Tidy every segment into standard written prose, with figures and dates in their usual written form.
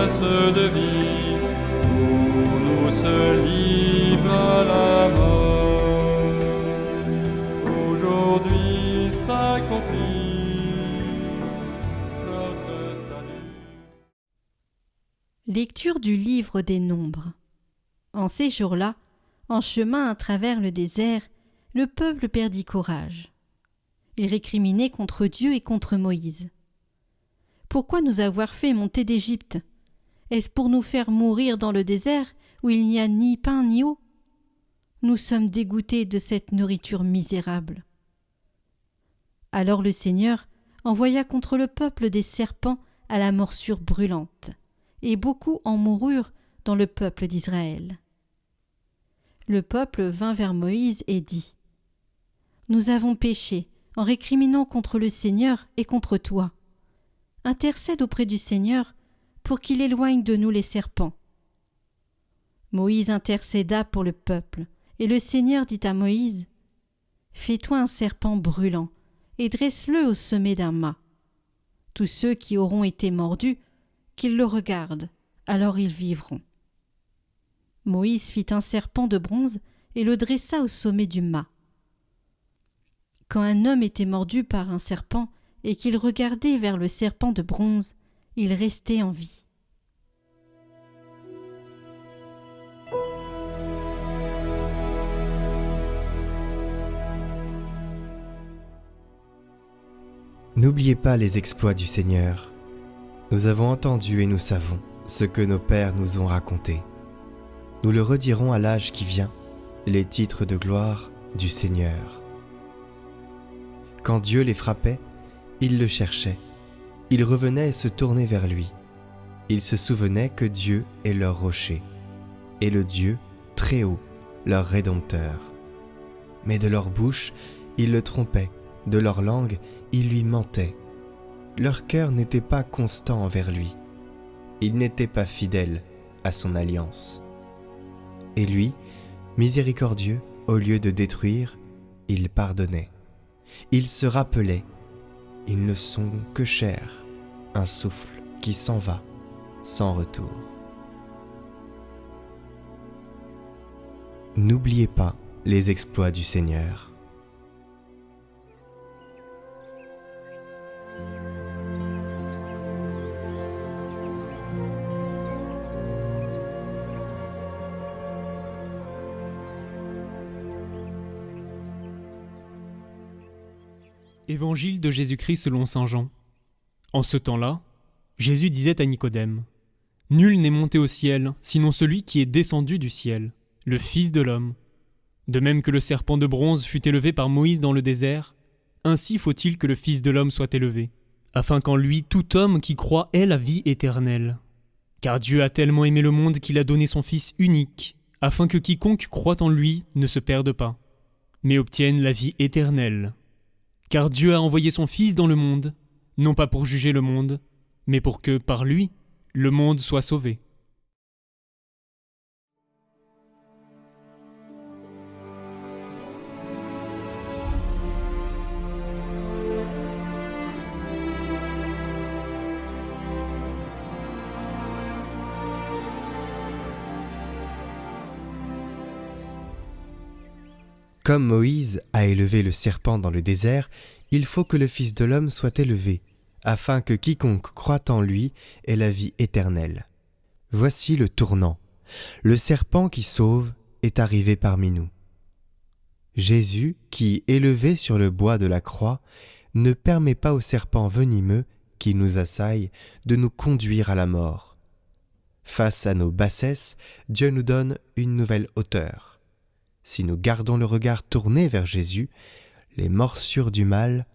promesse de vie pour nous se livre à la mort. Aujourd'hui s'accomplit notre salut. Lecture du livre des Nombres. En ces jours-là, en chemin à travers le désert, le peuple perdit courage. Il récriminait contre Dieu et contre Moïse. « Pourquoi nous avoir fait monter d'Égypte ? Est-ce pour nous faire mourir dans le désert où il n'y a ni pain ni eau ? Nous sommes dégoûtés de cette nourriture misérable. » Alors le Seigneur envoya contre le peuple des serpents à la morsure brûlante, et beaucoup en moururent dans le peuple d'Israël. Le peuple vint vers Moïse et dit : « Nous avons péché en récriminant contre le Seigneur et contre toi. Intercède auprès du Seigneur pour qu'il éloigne de nous les serpents. » Moïse intercéda pour le peuple, et le Seigneur dit à Moïse : « Fais-toi un serpent brûlant, et dresse-le au sommet d'un mât. Tous ceux qui auront été mordus, qu'ils le regardent, alors ils vivront. » Moïse fit un serpent de bronze et le dressa au sommet du mât. Quand un homme était mordu par un serpent et qu'il regardait vers le serpent de bronze, il restait en vie. N'oubliez pas les exploits du Seigneur. Nous avons entendu et nous savons ce que nos pères nous ont raconté. Nous le redirons à l'âge qui vient, les titres de gloire du Seigneur. Quand Dieu les frappait, ils le cherchaient. Ils revenaient et se tournaient vers lui. Ils se souvenaient que Dieu est leur rocher, et le Dieu très haut, leur Rédempteur. Mais de leur bouche, ils le trompaient, de leur langue, ils lui mentaient. Leur cœur n'était pas constant envers lui. Ils n'étaient pas fidèles à son alliance. Et lui, miséricordieux, au lieu de détruire, il pardonnait. Ils se rappelaient, ils ne sont que chair, un souffle qui s'en va, sans retour. N'oubliez pas les exploits du Seigneur. Évangile de Jésus-Christ selon saint Jean. En ce temps-là, Jésus disait à Nicodème : « Nul n'est monté au ciel, sinon celui qui est descendu du ciel, le Fils de l'homme. De même que le serpent de bronze fut élevé par Moïse dans le désert, ainsi faut-il que le Fils de l'homme soit élevé, afin qu'en lui tout homme qui croit ait la vie éternelle. Car Dieu a tellement aimé le monde qu'il a donné son Fils unique, afin que quiconque croit en lui ne se perde pas, mais obtienne la vie éternelle. Car Dieu a envoyé son Fils dans le monde, non pas pour juger le monde, mais pour que, par lui, le monde soit sauvé. » Comme Moïse a élevé le serpent dans le désert, il faut que le Fils de l'homme soit élevé, afin que quiconque croit en lui ait la vie éternelle. Voici le tournant. Le serpent qui sauve est arrivé parmi nous. Jésus, qui, élevé sur le bois de la croix, ne permet pas au serpent venimeux qui nous assaille de nous conduire à la mort. Face à nos bassesses, Dieu nous donne une nouvelle hauteur. Si nous gardons le regard tourné vers Jésus, les morsures du mal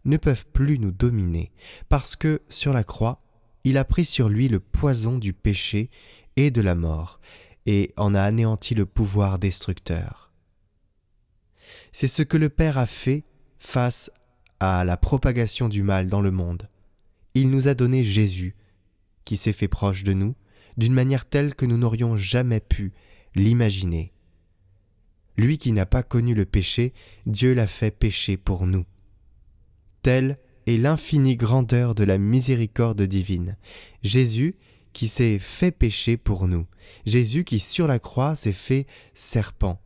ne peuvent plus nous dominer, parce que, sur la croix, il a pris sur lui le poison du péché et de la mort, et en a anéanti le pouvoir destructeur. C'est ce que le Père a fait face à la propagation du mal dans le monde. Il nous a donné Jésus, qui s'est fait proche de nous, d'une manière telle que nous n'aurions jamais pu l'imaginer. Lui qui n'a pas connu le péché, Dieu l'a fait pécher pour nous. Telle est l'infinie grandeur de la miséricorde divine. Jésus, qui s'est fait péché pour nous. Jésus qui sur la croix s'est fait serpent,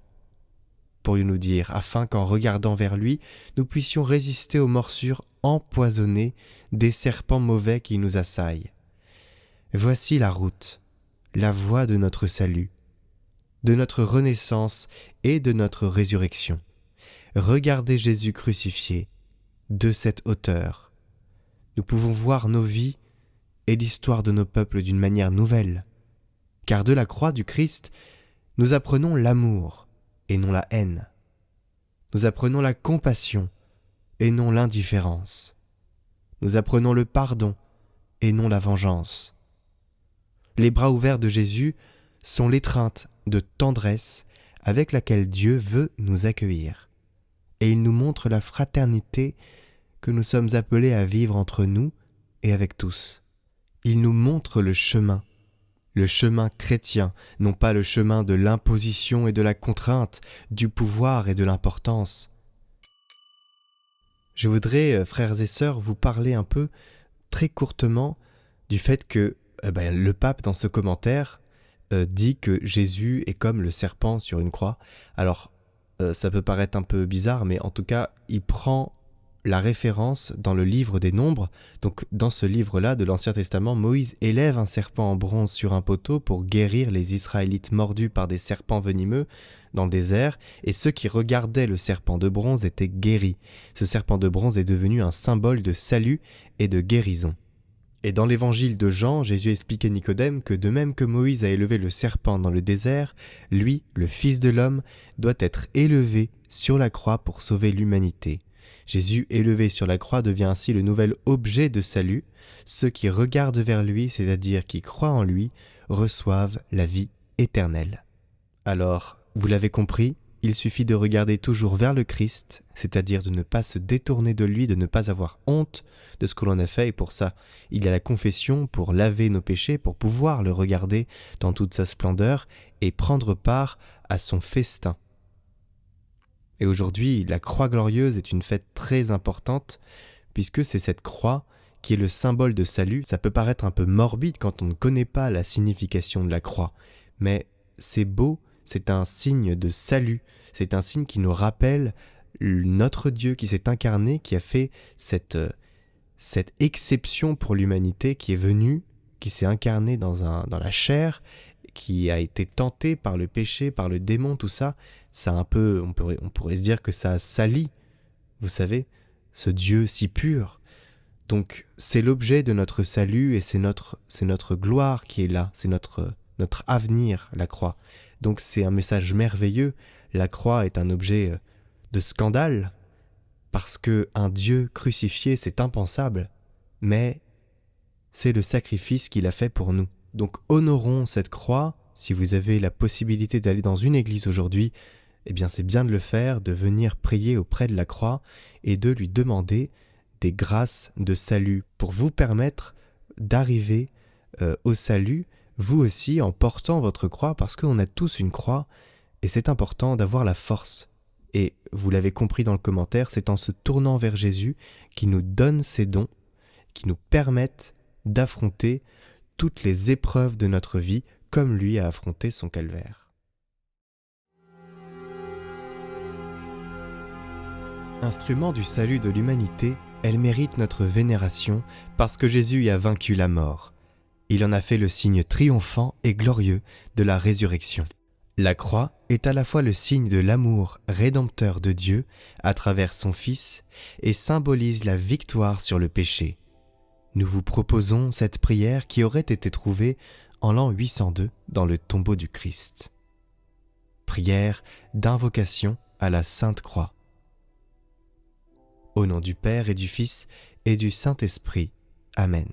pourrions-nous dire, afin qu'en regardant vers lui, nous puissions résister aux morsures empoisonnées des serpents mauvais qui nous assaillent. Voici la route, la voie de notre salut, de notre renaissance et de notre résurrection. Regardez Jésus crucifié de cette hauteur. Nous pouvons voir nos vies et l'histoire de nos peuples d'une manière nouvelle, car de la croix du Christ, nous apprenons l'amour et non la haine. Nous apprenons la compassion et non l'indifférence. Nous apprenons le pardon et non la vengeance. Les bras ouverts de Jésus sont l'étreinte de tendresse avec laquelle Dieu veut nous accueillir. Et il nous montre la fraternité que nous sommes appelés à vivre entre nous et avec tous. Il nous montre le chemin chrétien, non pas le chemin de l'imposition et de la contrainte, du pouvoir et de l'importance. Je voudrais, frères et sœurs, vous parler un peu, très courtement, du fait que le pape, dans ce commentaire, dit que Jésus est comme le serpent sur une croix. Alors, ça peut paraître un peu bizarre, mais en tout cas, il prend la référence dans le livre des Nombres. Donc, dans ce livre-là de l'Ancien Testament, Moïse élève un serpent en bronze sur un poteau pour guérir les Israélites mordus par des serpents venimeux dans le désert, et ceux qui regardaient le serpent de bronze étaient guéris. Ce serpent de bronze est devenu un symbole de salut et de guérison. Et dans l'évangile de Jean, Jésus explique à Nicodème que de même que Moïse a élevé le serpent dans le désert, lui, le Fils de l'homme, doit être élevé sur la croix pour sauver l'humanité. Jésus élevé sur la croix devient ainsi le nouvel objet de salut. Ceux qui regardent vers lui, c'est-à-dire qui croient en lui, reçoivent la vie éternelle. Alors, vous l'avez compris, il suffit de regarder toujours vers le Christ, c'est-à-dire de ne pas se détourner de lui, de ne pas avoir honte de ce que l'on a fait, et pour ça, il y a la confession pour laver nos péchés, pour pouvoir le regarder dans toute sa splendeur et prendre part à son festin. Et aujourd'hui, la croix glorieuse est une fête très importante, puisque c'est cette croix qui est le symbole de salut. Ça peut paraître un peu morbide quand on ne connaît pas la signification de la croix, mais c'est beau, c'est un signe de salut, c'est un signe qui nous rappelle notre Dieu qui s'est incarné, qui a fait cette exception pour l'humanité, qui est venu, qui s'est incarné dans la chair, qui a été tenté par le péché, par le démon, tout ça. Ça un peu, on pourrait se dire que ça salit, vous savez, ce Dieu si pur. Donc c'est l'objet de notre salut et c'est notre gloire qui est là, c'est notre avenir, la croix. Donc c'est un message merveilleux. La croix est un objet de scandale parce qu'un Dieu crucifié, c'est impensable, mais c'est le sacrifice qu'il a fait pour nous. Donc honorons cette croix. Si vous avez la possibilité d'aller dans une église aujourd'hui, eh bien c'est bien de le faire, de venir prier auprès de la croix et de lui demander des grâces de salut pour vous permettre d'arriver au salut, vous aussi en portant votre croix, parce qu'on a tous une croix et c'est important d'avoir la force. Et vous l'avez compris dans le commentaire, c'est en se tournant vers Jésus qui nous donne ses dons, qui nous permettent d'affronter toutes les épreuves de notre vie comme lui a affronté son calvaire. Instrument du salut de l'humanité, elle mérite notre vénération parce que Jésus y a vaincu la mort. Il en a fait le signe triomphant et glorieux de la résurrection. La croix est à la fois le signe de l'amour rédempteur de Dieu à travers son Fils et symbolise la victoire sur le péché. Nous vous proposons cette prière qui aurait été trouvée en l'an 802 dans le tombeau du Christ. Prière d'invocation à la Sainte Croix. Au nom du Père et du Fils et du Saint-Esprit. Amen.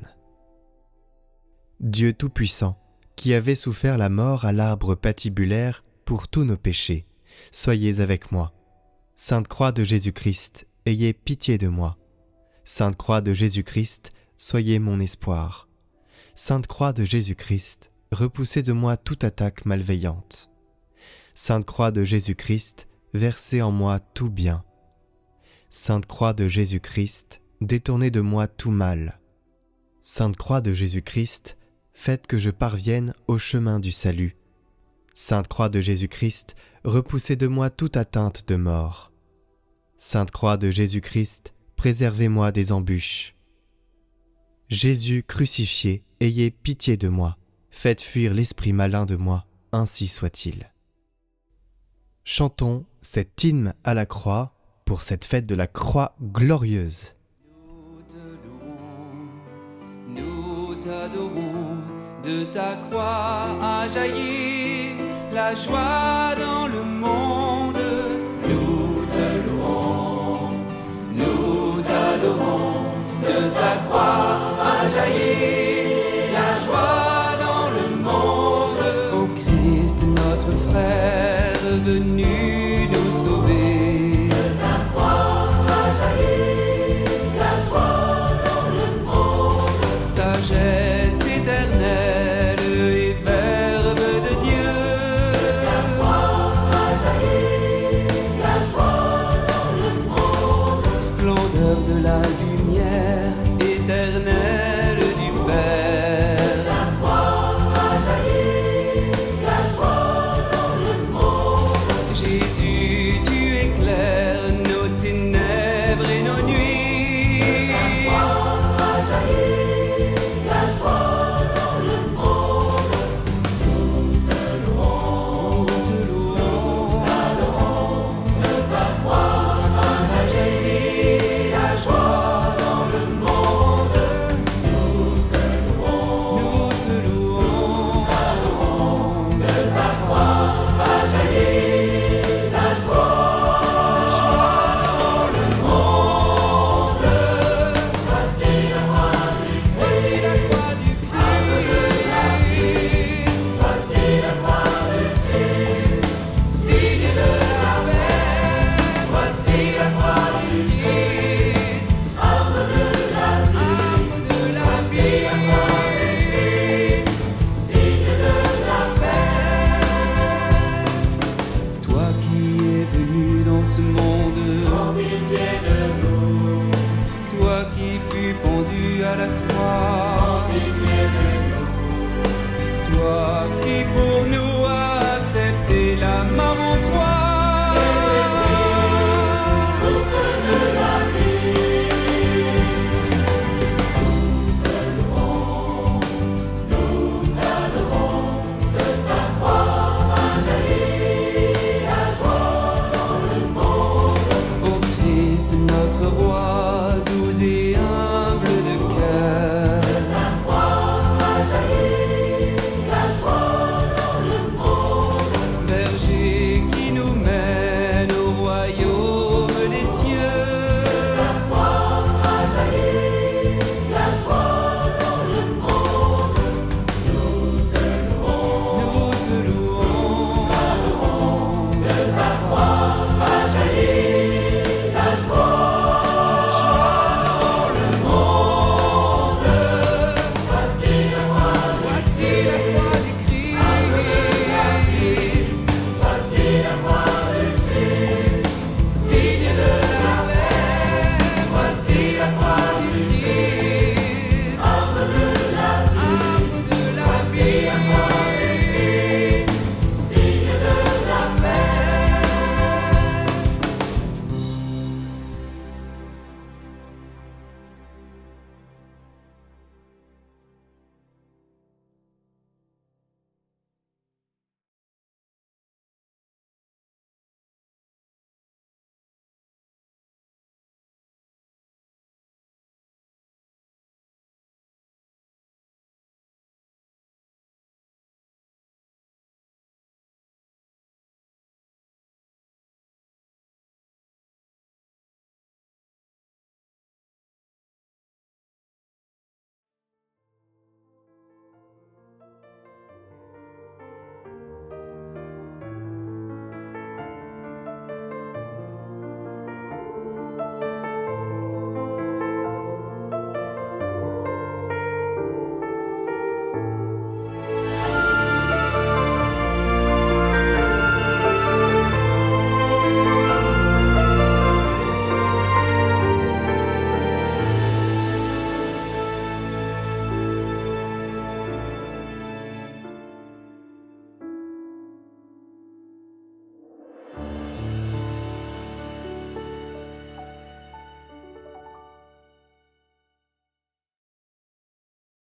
Dieu Tout-Puissant, qui avez souffert la mort à l'arbre patibulaire pour tous nos péchés, soyez avec moi. Sainte Croix de Jésus-Christ, ayez pitié de moi. Sainte Croix de Jésus-Christ, soyez mon espoir. Sainte Croix de Jésus-Christ, repoussez de moi toute attaque malveillante. Sainte Croix de Jésus-Christ, versez en moi tout bien. Sainte Croix de Jésus-Christ, détournez de moi tout mal. Sainte Croix de Jésus-Christ, faites que je parvienne au chemin du salut. Sainte Croix de Jésus-Christ, repoussez de moi toute atteinte de mort. Sainte Croix de Jésus-Christ, préservez-moi des embûches. Jésus crucifié, ayez pitié de moi, faites fuir l'esprit malin de moi, ainsi soit-il. Chantons cet hymne à la croix pour cette fête de la croix glorieuse. Nous te louons, nous t'adorons, de ta croix a jailli la joie dans le monde.